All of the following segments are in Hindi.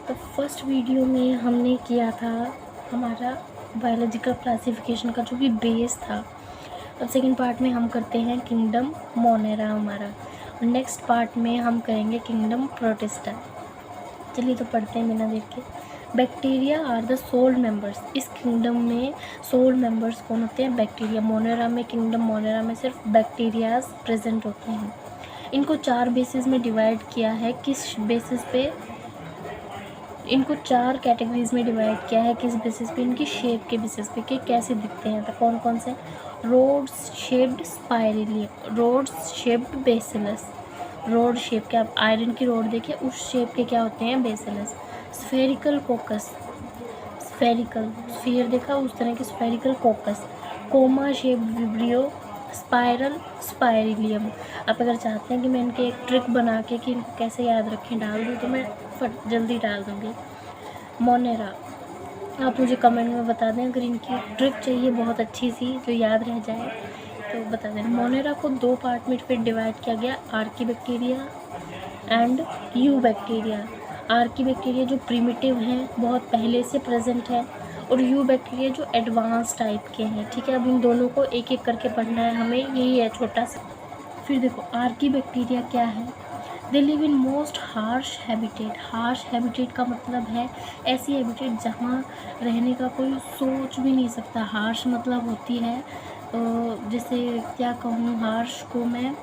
तो फर्स्ट वीडियो में हमने किया था हमारा बायोलॉजिकल क्लासिफिकेशन का जो भी बेस था। अब सेकंड पार्ट में हम करते हैं किंगडम मोनेरा हमारा, और नेक्स्ट पार्ट में हम करेंगे किंगडम प्रोटिस्टा। चलिए तो पढ़ते हैं बिना देर के। Bacteria are the sole members. इस किंगडम में सोल मेंबर्स कौन होते हैं? बैक्टीरिया। मोनेरा में, किंगडम मोनेरा में सिर्फ बैक्टीरियाज प्रेजेंट होते हैं। इनको 4 बेसिस में डिवाइड किया है। किस बेसिस पे? इनको 4 कैटेगरीज में डिवाइड किया है। किस बेसिस पे? इनकी शेप के बेसिस पे कि कैसे दिखते हैं। तो कौन कौन से? Rods shaped spirillum, rods shaped bacillus. Rod shape के, आप आयरन की रोड देखिए, उस शेप के क्या होते हैं? Bacillus. Spherical coccus, spherical sphere देखा, उस तरह के spherical coccus. Comma shaped vibrio, spiral spirillum. आप अगर चाहते हैं कि मैं इनके एक ट्रिक बना के कि इनको कैसे याद रखें डाल दूँ तो मैं जल्दी डाल दूँगी। मोनेरा, आप मुझे कमेंट में बता दें अगर इनकी ट्रिक चाहिए बहुत अच्छी सी जो याद रह जाए तो बता दें। मोनेरा को 2 पार्ट में फिर डिवाइड किया गया, archaebacteria and you bacteria. Archaebacteria जो प्रिमिटिव हैं, बहुत पहले से प्रेजेंट है, और यू बैक्टीरिया जो एडवांस टाइप के हैं। ठीक है, अब इन दोनों को एक एक करके पढ़ना है हमें, यही है छोटा सा। फिर देखो आर्कीबैक्टीरिया क्या है? They live in most harsh habitat. Harsh habitat का मतलब है ऐसी हैबिटेट जहाँ रहने का कोई सोच भी नहीं सकता। हार्श मतलब होती है जैसे क्या कहूँ, हार्श को मैं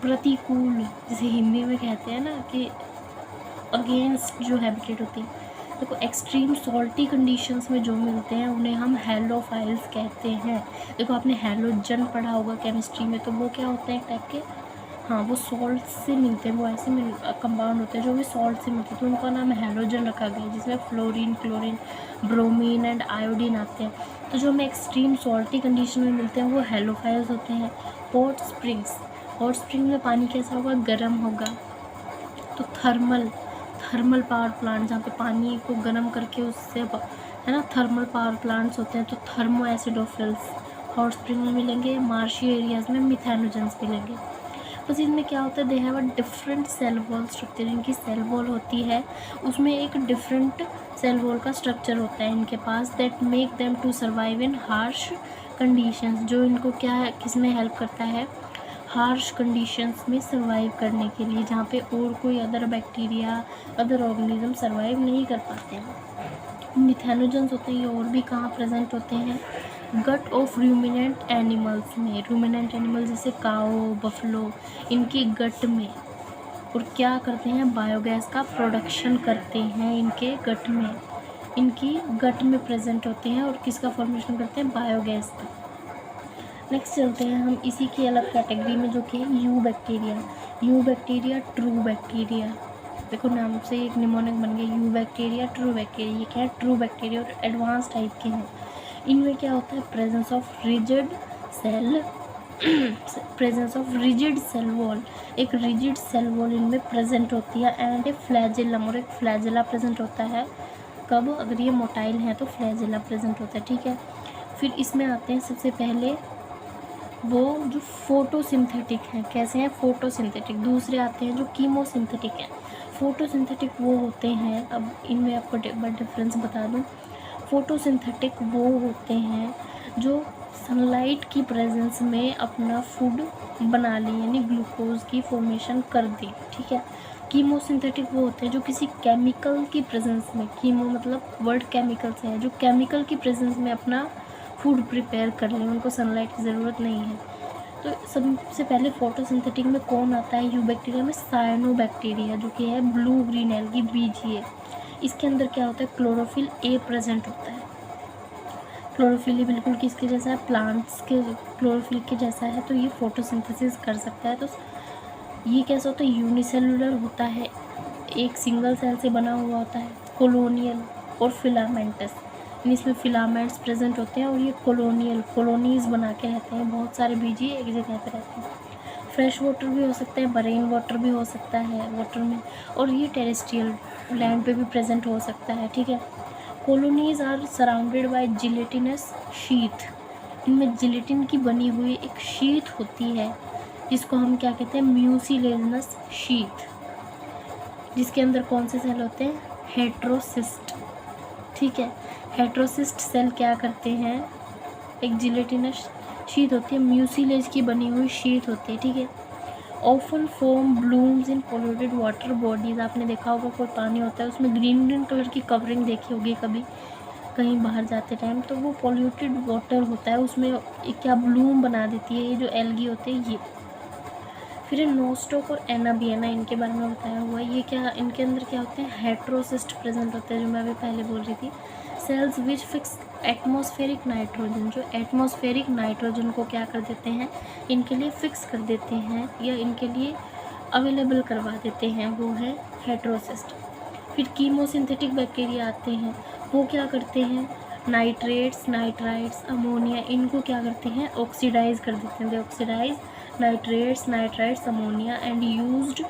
प्रतिकूल, जैसे हिंदी में कहते हैं ना कि अगेंस्ट जो हैबिटेट होती है। देखो एक्सट्रीम सॉल्टी कंडीशंस में जो मिलते हैं उन्हें हम हैलोफाइल्स कहते हैं। देखो आपने हैलोजन पढ़ा होगा केमिस्ट्री में, तो वो क्या होते हैं टाइप के? हाँ, वो सॉल्ट से मिलते हैं, वो ऐसे कंपाउंड होते हैं जो भी सॉल्ट से मिलते हैं, तो उनका नाम हैलोजन रखा गया है, जिसमें fluorine, chlorine, bromine and iodine आते हैं। तो जो हमें एक्सट्रीम सॉल्टी कंडीशन में मिलते हैं वो हैलोफाइल्स होते हैं। हॉट स्प्रिंग्स, हॉट स्प्रिंग में पानी कैसा होगा? गर्म होगा। तो थर्मल पावर प्लांट, जहाँ पे पानी को गर्म करके उससे है ना, थर्मल पावर प्लांट्स होते हैं। तो थर्मो एसिडोफिल्स हॉट स्प्रिंग में मिलेंगे। मार्शी एरियाज़ में मिथेनोजेंस मिलेंगे। बस इनमें क्या होता है? They have a different cell wall structure. इनकी सेल वॉल होती है, उसमें एक डिफरेंट सेल वॉल का स्ट्रक्चर होता है इनके पास, that make them to survive in harsh conditions. जो इनको क्या है, किस में हेल्प करता है? हार्श कंडीशंस में सर्वाइव करने के लिए, जहाँ पे और कोई other bacteria, other organism survive नहीं कर पाते हैं। मिथेनोजेंस होते हैं, ये और भी कहाँ प्रेजेंट होते हैं? गट ऑफ रूमिनेंट एनिमल्स में। रूमिनेंट एनिमल जैसे काओ, बफलो, इनकी गट में। और क्या करते हैं? बायोगैस का प्रोडक्शन करते हैं इनके गट में, इनकी गट में प्रेजेंट होते हैं। और किसका फॉर्मेशन करते हैं? बायोगैस का। नेक्स्ट चलते हैं हम इसी की अलग कैटेगरी में, जो कि है you bacteria. You bacteria, true bacteria. देखो नाम से एक निमोनिक बन गया, यू बैक्टीरिया, ट्रू बैक्टीरिया। ये क्या है? ट्रू बैक्टीरिया और एडवांस टाइप के हैं। इनमें क्या होता है? Presence of rigid cell, presence of rigid cell wall. एक रिजिड सेल वॉल इनमें प्रेजेंट होती है, एंड ए फ्लैजेलम, और एक फ्लैजेला प्रेजेंट होता है। कब? अगर ये मोटाइल है तो फ्लैजेला प्रेजेंट होता है। ठीक है, फिर इसमें आते हैं सबसे पहले वो जो फोटोसिंथेटिक हैं। कैसे हैं? फोटोसिंथेटिक। दूसरे आते हैं जो कीमोसिंथेटिक हैं। फोटोसिंथेटिक वो होते हैं, अब इनमें आपको डिफरेंस बता दूं। फोटोसिंथेटिक वो होते हैं जो सनलाइट की प्रेजेंस में अपना फूड बना लें, यानी ग्लूकोज की फॉर्मेशन कर दें। ठीक है। कीमोसिंथेटिक वो होते हैं जो किसी केमिकल की प्रेजेंस में, कीमो मतलब वर्ड केमिकल से है, जो केमिकल की प्रेजेंस में अपना फूड प्रिपेयर कर लें, उनको सनलाइट की ज़रूरत नहीं है। तो सबसे पहले फोटोसिंथेटिक में कौन आता है? यू बैक्टीरिया में साइनोबैक्टीरिया, जो कि है ब्लू ग्रीन एल्गी बीजीए। इसके अंदर क्या होता है? क्लोरोफिल ए प्रेजेंट होता है। क्लोरोफिल ये बिल्कुल किसके जैसा है? प्लांट्स के क्लोरोफिल के जैसा है, तो ये फोटोसिंथेसिस कर सकता है। तो ये कैसा होता है? यूनिसेलुलर होता है, एक सिंगल सेल से बना हुआ होता है। कॉलोनियल और फिलामेंटस, इसमें फिलामेंट्स प्रेजेंट होते हैं, और ये कॉलोनीज बना के रहते हैं। बहुत सारे बीजी एक जगह पे रहते हैं। फ्रेश वाटर भी हो सकता है, मरीन वाटर भी हो सकता है वाटर में, और ये टेरेस्ट्रियल लैंड पे भी प्रेजेंट हो सकता है। ठीक है। Colonies are surrounded by gelatinous sheath. इनमें जिलेटिन की बनी हुई एक शीथ होती है, जिसको हम क्या कहते हैं? Mucilaginous sheath. जिसके अंदर कौन से सेल होते हैं, हेट्रोसिस्ट। ठीक है, हेट्रोसिस्ट सेल क्या करते हैं, एक जिलेटिनस शीट होती है, म्यूसिलेज की बनी हुई शीट होती है। ठीक है, often form blooms in polluted water bodies. आपने देखा होगा कोई पानी होता है उसमें ग्रीन ग्रीन कलर की कवरिंग देखी होगी कभी कहीं बाहर जाते टाइम, तो वो पोल्यूटेड वाटर होता है, उसमें एक क्या ब्लूम बना देती है ये जो एल्गी होते हैं ये। फिर नोस्टॉक और एनाबियना, इनके बारे में बताया हुआ है। ये क्या, इनके अंदर क्या होते हैं, हेट्रोसिस्ट प्रेजेंट होते हैं, जो मैं अभी पहले बोल रही थी। Cells which fix atmospheric nitrogen, जो एटमॉस्फेरिक नाइट्रोजन को क्या कर देते हैं, इनके लिए फिक्स कर देते हैं या इनके लिए अवेलेबल करवा देते हैं, वो है हेट्रोसिस्ट। फिर कीमोसिंथेटिक बैक्टीरिया आते हैं, वो क्या करते हैं, नाइट्रेट्स, नाइट्राइट्स, अमोनिया, इनको क्या करते हैं, ऑक्सीडाइज कर देते हैं। They oxidise nitrates, nitrites, ammonia and used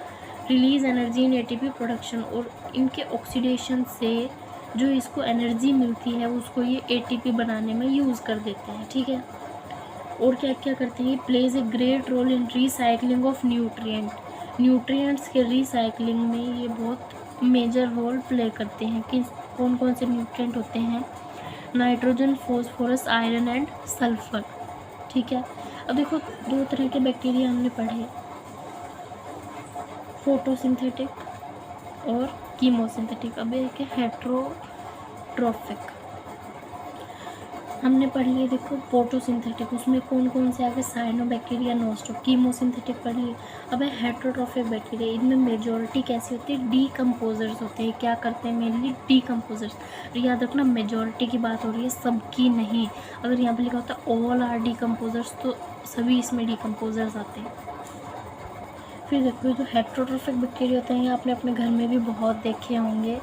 release energy in ATP production, और इनके ऑक्सीडेशन से जो इसको एनर्जी मिलती है उसको ये एटीपी बनाने में यूज़ कर देते हैं। ठीक है, और क्या क्या करते हैं, ये plays a great role in recycling of nutrients के रिसाइकलिंग में ये बहुत मेजर रोल प्ले करते हैं। कि कौन कौन से न्यूट्रिएंट होते हैं, nitrogen, phosphorus, iron and sulphur. ठीक है, अब देखो दो तरह के बैक्टीरिया हमने पढ़े, फोटोसिंथेटिक और कीमोसिंथेटिक। अब एक है हेट्रोट्रोफिक, हमने पढ़ लिए। देखो फोटोसिंथेटिक, उसमें कौन कौन से आगे, साइनोबैक्टीरिया, नोस्टो। कीमोसिंथेटिक पढ़ लिए। अब है हेट्रोट्रोफिक बैक्टीरिया, इनमें मेजॉरिटी कैसी होती है, डीकम्पोजर्स होते हैं। क्या करते हैं, मेनली डीकम्पोजर्स। याद रखना मेजॉरिटी की बात हो रही है, सबकी नहीं। अगर यहाँ पर लिखा होता है ऑल आर डीकम्पोजर्स, तो सभी इसमें डीकम्पोजर्स आते हैं। फिर देखो जो हेट्रोट्रोफिक बैक्टीरिया होते हैं, ये आपने अपने घर में भी बहुत देखे होंगे,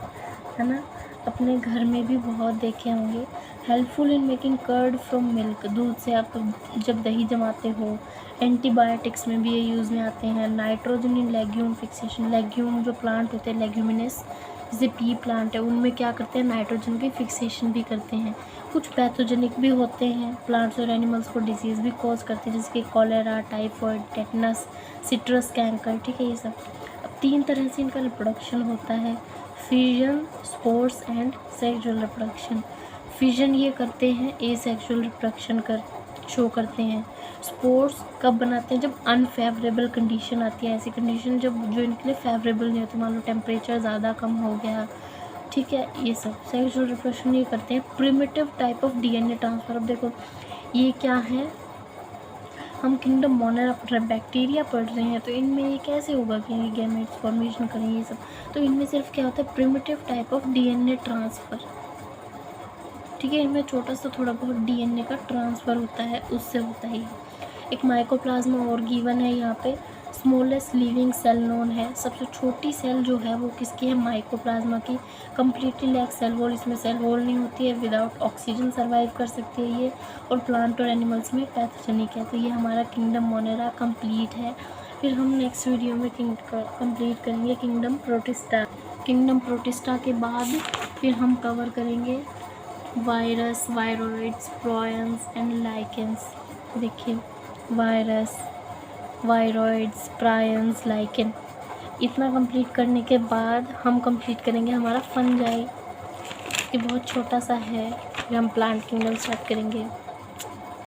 है ना, अपने घर में भी बहुत देखे होंगे। Helpful in making curd from milk, दूध से आप जब दही जमाते हो। एंटीबायोटिक्स में भी ये यूज़ में आते हैं। Nitrogen in legume fixation, legume जो प्लांट होते हैं, लेग्यूमिनस जैसे पी प्लांट है, उनमें क्या करते हैं, नाइट्रोजन की फिक्सेशन भी करते हैं। कुछ पैथोजेनिक भी होते हैं, प्लांट्स और एनिमल्स को डिजीज़ भी कॉज करते हैं, जैसे कि cholera, typhoid, tetanus, citrus canker. ठीक है, ये सब। अब 3 तरह से इनका रिप्रोडक्शन होता है, fission, spores and sexual reproduction. Fission ये करते हैं, एसेक्सुअल रिप्रोडक्शन शो करते हैं। स्पोर्स कब बनाते हैं, जब अनफेवरेबल कंडीशन आती है, ऐसी कंडीशन जब जो इनके लिए फेवरेबल नहीं होती, मान लो टेम्परेचर ज़्यादा कम हो गया। ठीक है, ये सब। सेक्सुअल रिप्रोडक्शन ये करते हैं। Primitive type of DNA transfer, अब देखो ये क्या है, हम किंगडम मोनेरा बैक्टीरिया पढ़ रहे हैं, तो इनमें ये कैसे होगा कि ये गैमेट्स फॉर्मेशन करेंगे ये सब, तो इनमें सिर्फ क्या होता है, primitive type of DNA transfer. ठीक है, इनमें छोटा सा थोड़ा बहुत डीएनए का ट्रांसफ़र होता है, उससे होता है। एक माइकोप्लाज्मा और गिवन है यहाँ पे। स्मॉलेस्ट लिविंग सेल नोन है, सबसे छोटी सेल जो है वो किसकी है, माइकोप्लाज्मा की। कम्प्लीटली लैक सेल वॉल, इसमें सेल वॉल नहीं होती है, विदाउट ऑक्सीजन सर्वाइव कर सकती है ये, और प्लांट और एनिमल्स में पैथोजेनिक है। तो ये हमारा किंगडम मोनेरा कंप्लीट है। फिर हम नेक्स्ट वीडियो में कंप्लीट करेंगे किंगडम प्रोटिस्टा। किंगडम प्रोटिस्टा के बाद फिर हम कवर करेंगे वायरस, वायरोइड्स, प्रोयंस एंड लाइकेंस। देखिए वायरस, वायरोइड्स, प्रायंस, लाइकेन, इतना कंप्लीट करने के बाद हम कंप्लीट करेंगे हमारा फंजाई। ये बहुत छोटा सा है, फिर हम प्लांट किंगडम स्टार्ट करेंगे।